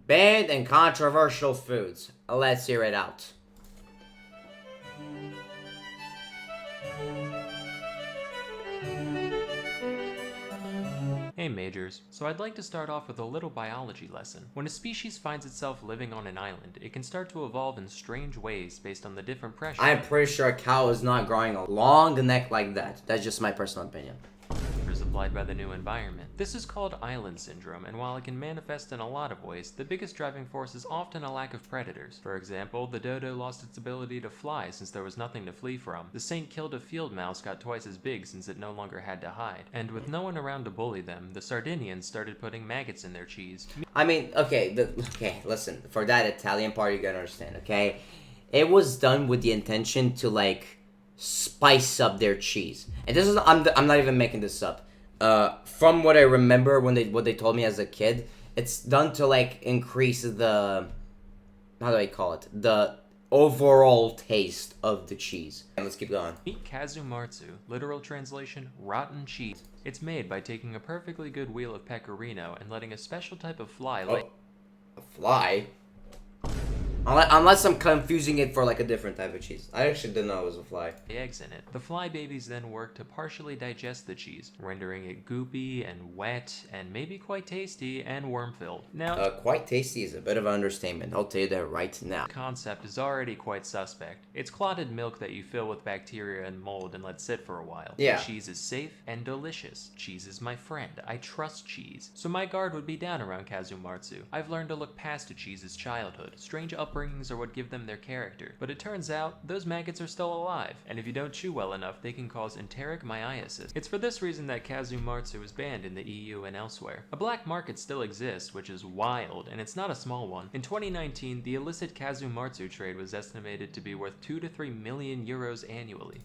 Banned and controversial foods. Let's hear it out. Hey Majors, so I'd like to start off with a little biology lesson. When a species finds itself living on an island, it can start to evolve in strange ways based on the different pressures. I'm pretty sure a cow is not growing along the neck like that. That's just my personal opinion. Applied by the new environment. This is called island syndrome, and while it can manifest in a lot of ways, the biggest driving force is often a lack of predators. For example, the dodo lost its ability to fly since there was nothing to flee from. The Saint kilda field mouse got twice as big since it no longer had to hide. And with no one around to bully them, the Sardinians started putting maggots in their cheese. I mean, okay, listen, for that Italian part, you gotta understand, okay? It was done with the intention to, like, spice up their cheese. And this is, I'm not even making this up. From what I remember what they told me as a kid, it's done to like increase the, how do I call it? The overall taste of the cheese. And let's keep going. Meet kazumarzu, literal translation, rotten cheese. It's made by taking a perfectly good wheel of pecorino and letting a special type of fly a fly? Unless I'm confusing it for like a different type of cheese. I actually didn't know it was a fly. Eggs in it. The fly babies then work to partially digest the cheese, rendering it goopy and wet and maybe quite tasty and worm-filled. Now, quite tasty is a bit of an understatement. I'll tell you that right now. The concept is already quite suspect. It's clotted milk that you fill with bacteria and mold and let sit for a while. Yeah. The cheese is safe and delicious. Cheese is my friend. I trust cheese. So my guard would be down around kazumarzu. I've learned to look past a cheese's childhood. Strange upbringings are what give them their character. But it turns out, those maggots are still alive, and if you don't chew well enough, they can cause enteric myiasis. It's for this reason that kazumarzu is banned in the EU and elsewhere. A black market still exists, which is wild, and it's not a small one. In 2019, the illicit kazumarzu trade was estimated to be worth 2 to 3 million euros annually.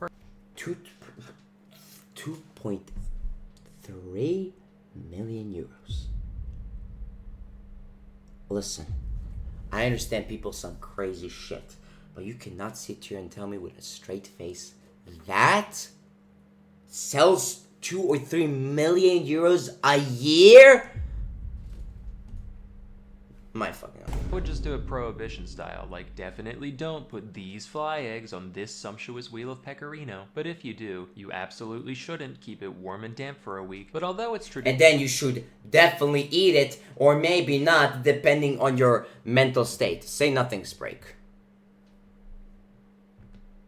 2.3 million euros. Listen. I understand people some crazy shit, but you cannot sit here and tell me with a straight face that sells 2 or 3 million euros a year? My fucking God. I would just do it prohibition style, like definitely don't put these fly eggs on this sumptuous wheel of pecorino. But if you do, you absolutely shouldn't keep it warm and damp for a week. But although it's traditional, and then you should definitely eat it, or maybe not, depending on your mental state. Say nothing, Sprake.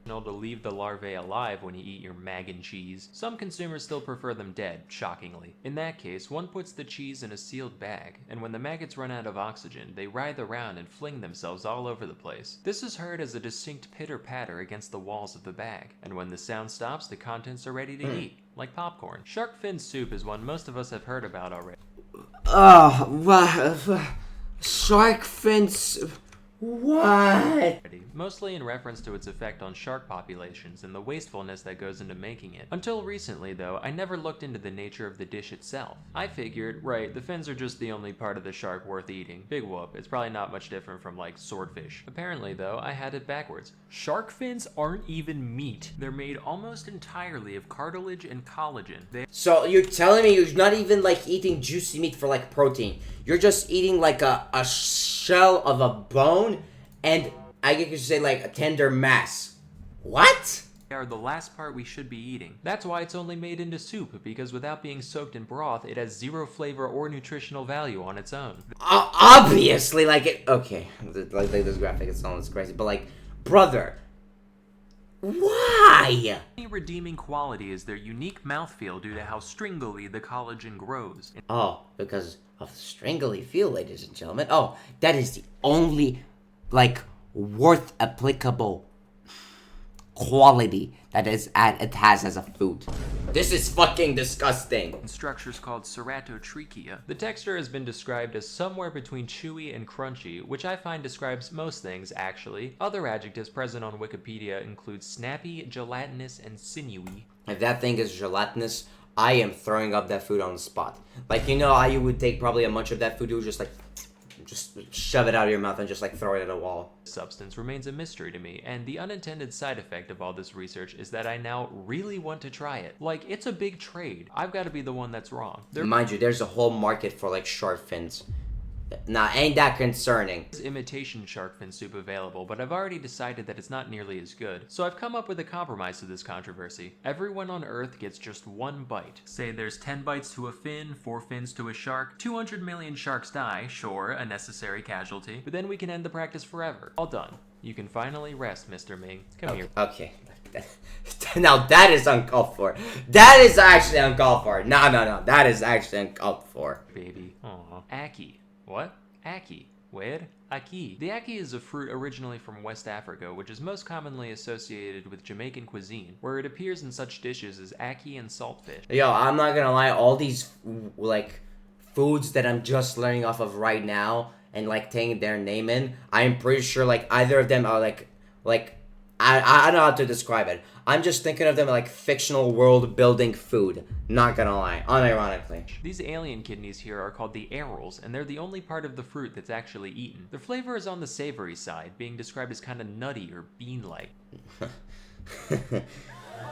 to leave the larvae alive when you eat your mag and cheese. Some consumers still prefer them dead, shockingly. In that case, one puts the cheese in a sealed bag, and when the maggots run out of oxygen, they writhe around and fling themselves all over the place. This is heard as a distinct pitter-patter against the walls of the bag, and when the sound stops, the contents are ready to eat, like popcorn. Shark fin soup is one most of us have heard about already. Shark fins. What? Mostly in reference to its effect on shark populations and the wastefulness that goes into making it. Until recently, though, I never looked into the nature of the dish itself. I figured, right, the fins are just the only part of the shark worth eating. Big whoop, it's probably not much different from, like, swordfish. Apparently, though, I had it backwards. Shark fins aren't even meat. They're made almost entirely of cartilage and collagen. So you're telling me you're not even, like, eating juicy meat for, like, protein. You're just eating, like, a shell of a bone and I guess you should say like a tender mass. What? They are the last part we should be eating. That's why it's only made into soup, because without being soaked in broth, it has zero flavor or nutritional value on its own. Obviously, like it. Okay, like this graphic, it sounds crazy, but like, brother, why? The only redeeming quality is their unique mouthfeel due to how stringily the collagen grows. Oh, because of the stringly feel, ladies and gentlemen. Oh, that is the only, like, worth applicable quality that it has as a food. This is fucking disgusting. In structures called ceratotrichia. The texture has been described as somewhere between chewy and crunchy, which I find describes most things, actually. Other adjectives present on Wikipedia include snappy, gelatinous, and sinewy. If that thing is gelatinous, I am throwing up that food on the spot. Like, you know how you would take probably a bunch of that food, you would just shove it out of your mouth and just like throw it at a wall. Substance remains a mystery to me, and the unintended side effect of all this research is that I now really want to try it. Like, it's a big trade. I've got to be the one that's wrong. Mind you, there's a whole market for like shark fins. Nah, ain't that concerning. There's imitation shark fin soup available, but I've already decided that it's not nearly as good. So I've come up with a compromise to this controversy. Everyone on Earth gets just one bite. Say there's 10 bites to a fin, 4 fins to a shark, 200 million sharks die, sure, a necessary casualty, but then we can end the practice forever. All done. You can finally rest, Mr. Ming. Come here. Okay. Now that is uncalled for. That is actually uncalled for. No. That is actually uncalled for. Baby. Aww. Aki. What? Aki. Where? Aki. The aki is a fruit originally from West Africa, which is most commonly associated with Jamaican cuisine, where it appears in such dishes as aki and saltfish. Yo, I'm not gonna lie, all these, like, foods that I'm just learning off of right now, and, like, taking their name in, I'm pretty sure, like, either of them are, like, I don't know how to describe it. I'm just thinking of them like fictional world-building food. Not gonna lie, unironically. These alien kidneys here are called the arils, and they're the only part of the fruit that's actually eaten. Their flavor is on the savory side, being described as kind of nutty or bean-like.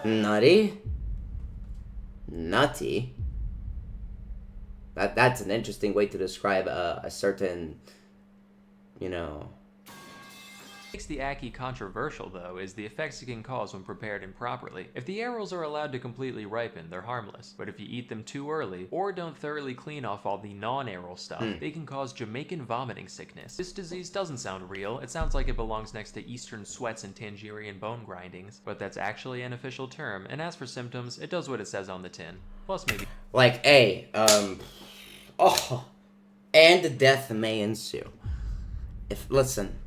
Nutty? Nutty? That's an interesting way to describe a certain, you know... What makes the aki controversial, though, is the effects it can cause when prepared improperly. If the arils are allowed to completely ripen, they're harmless. But if you eat them too early, or don't thoroughly clean off all the non-aril stuff, they can cause Jamaican vomiting sickness. This disease doesn't sound real. It sounds like it belongs next to Eastern sweats and Tangerian bone grindings. But that's actually an official term, and as for symptoms, it does what it says on the tin. Plus maybe... Like, and death may ensue. Listen...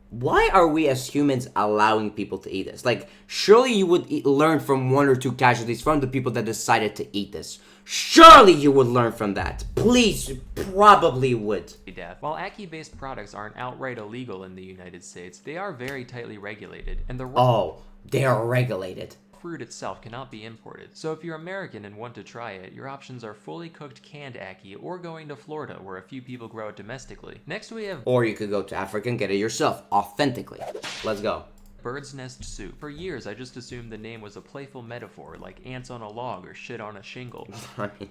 Why are we as humans allowing people to eat this? Like, surely you would learn from 1 or 2 casualties from the people that decided to eat this. Surely you would learn from that. Please, you probably would. Death. While aki-based products aren't outright illegal in the United States, they are very tightly regulated, and the they are regulated. Fruit itself cannot be imported. So if you're American and want to try it, your options are fully cooked canned aki or going to Florida where a few people grow it domestically. Next we have... Or you could go to Africa and get it yourself, authentically. Let's go. Bird's nest soup. For years I just assumed the name was a playful metaphor like ants on a log or shit on a shingle. I mean,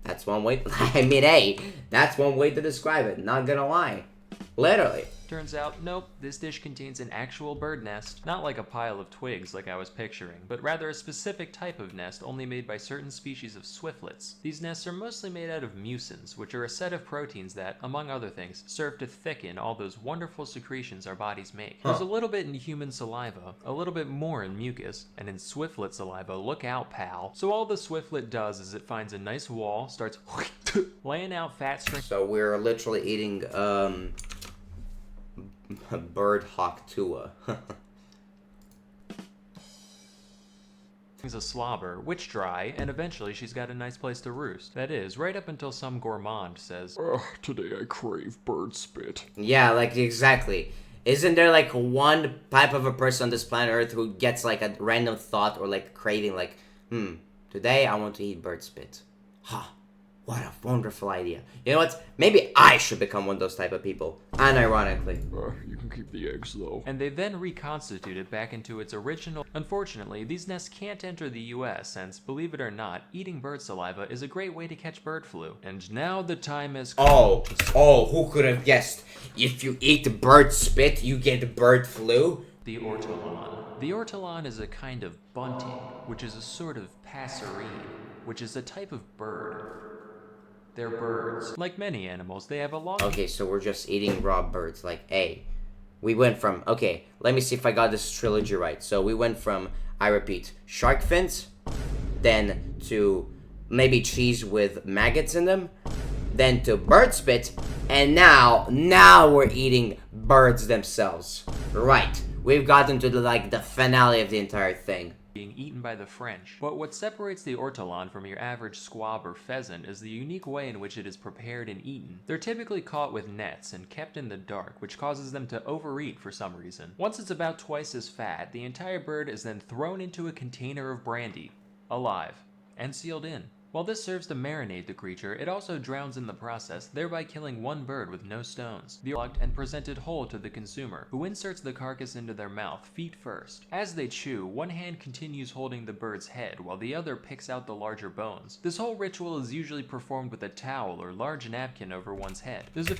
that's one way... hey, that's one way to describe it, not gonna lie. Literally. Turns out, nope, this dish contains an actual bird nest. Not like a pile of twigs like I was picturing, but rather a specific type of nest only made by certain species of swiftlets. These nests are mostly made out of mucins, which are a set of proteins that, among other things, serve to thicken all those wonderful secretions our bodies make. There's a little bit in human saliva, a little bit more in mucus, and in swiftlet saliva, look out, pal. So all the swiftlet does is it finds a nice wall, starts laying out fat strings. So we're literally eating, bird hawk tua. A slobber, which dry, and eventually she's got a nice place to roost. That is, right up until some gourmand says, today I crave bird spit. Yeah, like, exactly. Isn't there, like, one type of a person on this planet Earth who gets, like, a random thought or, like, craving, like, today I want to eat bird spit. What a wonderful idea. You know what? Maybe I should become one of those type of people. Unironically. You can keep the eggs, though. And they then reconstitute it back into its original... Unfortunately, these nests can't enter the US, since, believe it or not, eating bird saliva is a great way to catch bird flu. And now the time has come. Who could have guessed? If you eat bird spit, you get bird flu? The ortolan. The ortolan is a kind of bunting, which is a sort of passerine, which is a type of bird. They're birds. Like many animals, they have a long... Okay, so we're just eating raw birds. Like, we went from... Okay, let me see if I got this trilogy right. So we went from, I repeat, shark fins, then to maybe cheese with maggots in them, then to bird spit, and now we're eating birds themselves. Right. We've gotten to the finale of the entire thing. Being eaten by the French. But what separates the ortolan from your average squab or pheasant is the unique way in which it is prepared and eaten. They're typically caught with nets and kept in the dark, which causes them to overeat for some reason. Once it's about twice as fat, the entire bird is then thrown into a container of brandy, alive, and sealed in. While this serves to marinate the creature, it also drowns in the process, thereby killing one bird with no stones. The plucked and presented whole to the consumer, who inserts the carcass into their mouth, feet first. As they chew, one hand continues holding the bird's head, while the other picks out the larger bones. This whole ritual is usually performed with a towel or large napkin over one's head. There's a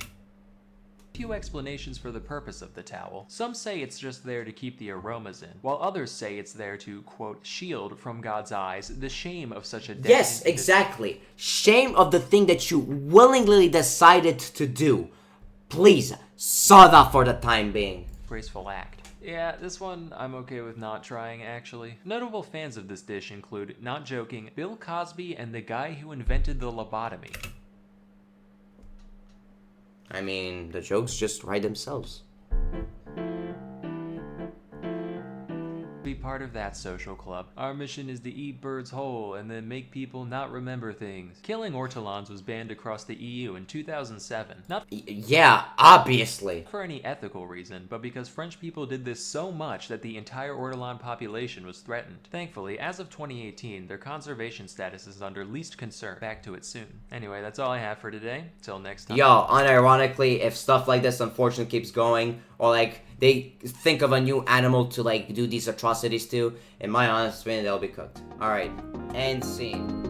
few explanations for the purpose of the towel. Some say it's just there to keep the aromas in, while others say it's there to, quote, shield from God's eyes the shame of such a death. Yes, exactly. Shame of the thing that you willingly decided to do. Please, sod off for the time being. Graceful act. Yeah, this one I'm okay with not trying, actually. Notable fans of this dish include, not joking, Bill Cosby and the guy who invented the lobotomy. I mean, the jokes just write themselves. Be part of that social club. Our mission is to eat birds whole and then make people not remember things. Killing ortolans was banned across the EU in 2007. Not Yeah, obviously. for any ethical reason, but because French people did this so much that the entire ortolan population was threatened. Thankfully, as of 2018, their conservation status is under least concern. Back to it soon. Anyway, that's all I have for today. Till next time. Yo, unironically, if stuff like this unfortunately keeps going, or like they think of a new animal to like do these atrocities to, in my honest opinion, they'll be cooked. Alright, end scene.